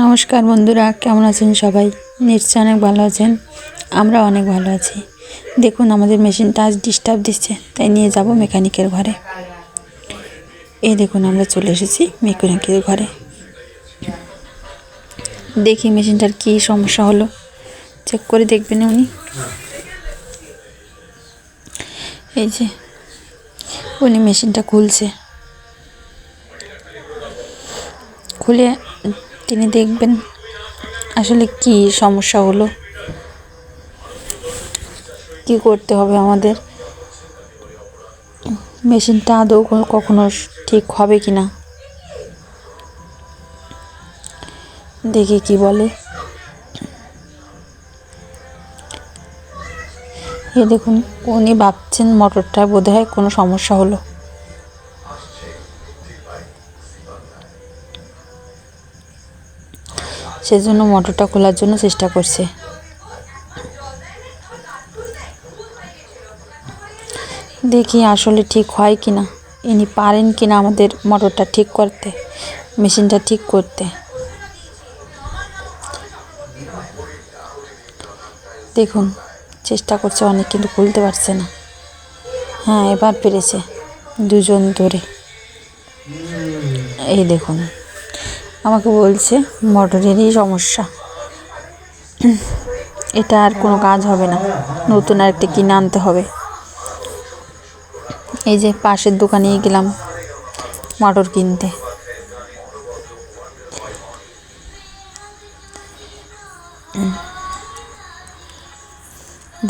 নমস্কার বন্ধুরা, কেমন আছেন সবাই? নিশ্চয়ই অনেক ভালো আছেন। আমরা অনেক ভালো আছি। দেখুন, আমাদের মেশিনটা আজ ডিস্টার্ব দিচ্ছে, তাই নিয়ে যাব মেকানিকের ঘরে। এই দেখুন, আমরা চলে এসেছি মেকানিকের ঘরে। দেখি মেশিনটার কী সমস্যা হলো, চেক করে দেখবেন উনি। এই যে উনি মেশিনটা খুলছে, খুলে তিনি দেখবেন আসলে কি সমস্যা হলো, কি করতে হবে আমাদের। মেশিনটা আদৌ কখনো ঠিক হবে কি না, দেখি কি বলে। এই দেখুন, উনি ভাবছেন মোটরটা বোধহয় কোনো সমস্যা হলো। সেজন্য মোটরটা খোলার জন্য চেষ্টা করছে। দেখি আসলে ঠিক হয় কি না, ইনি পারেন কি না আমাদের মোটরটা ঠিক করতে, মেশিনটা ঠিক করতে। দেখুন, চেষ্টা করছে অনেক, কিন্তু খুলতে পারছে না। হ্যাঁ, এবার পেরেছে, দুজন ধরে। এই দেখুন, আমাকে বলছে মোটরেরই সমস্যা, এটা আর কোনো কাজ হবে না, নতুন আরেকটা কিনে আনতে হবে। এই যে পাশের দোকানে গেলাম মোটর কিনতে।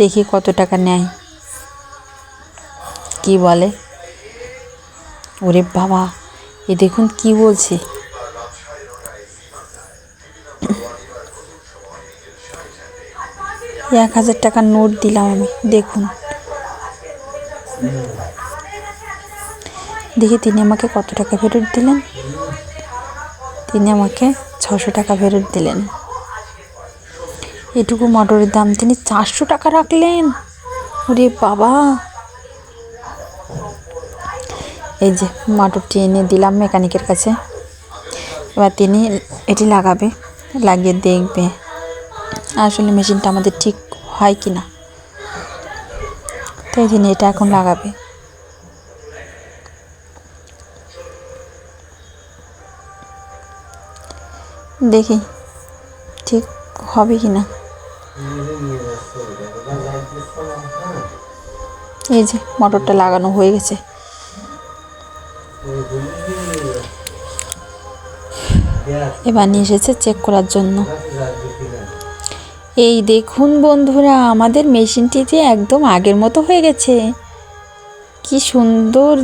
দেখি কত টাকা নেয়, কি বলে। ওরে বাবা, এ দেখুন কি বলছে। 1000 টাকার নোট দিলাম আমি। দেখুন, দেখি তিনি আমাকে কত টাকা ফেরত দিলেন। তিনি আমাকে 600 টাকা ফেরত দিলেন। এটুকু মোটরের দাম তিনি 400 টাকা রাখলেন। ওরে বাবা। এই যে মোটরটি এনে দিলাম মেকানিকের কাছে। এবার তিনি এটি লাগাবে, লাগিয়ে দেখবে আসলে মেশিনটা আমাদের ঠিক হয় কি না। তাই তিনি এটা এখন লাগাবে। দেখি ঠিক হবে কি না। এই যে মোটরটা লাগানো হয়ে গেছে। এবার নিয়ে এসেছে চেক করার জন্য। এই দেখুন বন্ধুরা, আমাদের মেশিনটি যে একদম আগের মতো হয়ে গেছে। কি সুন্দর।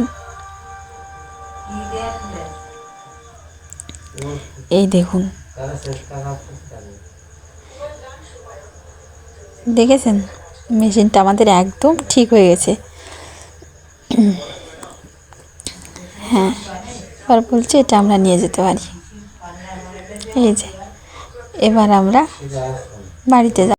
এই দেখুন, দেখেছেন মেশিনটা আমাদের একদম ঠিক হয়ে গেছে। হ্যাঁ, এবার বলছে এটা আমরা নিয়ে যেতে পারি। এই যে এবার আমরা বাড়িতে যাব।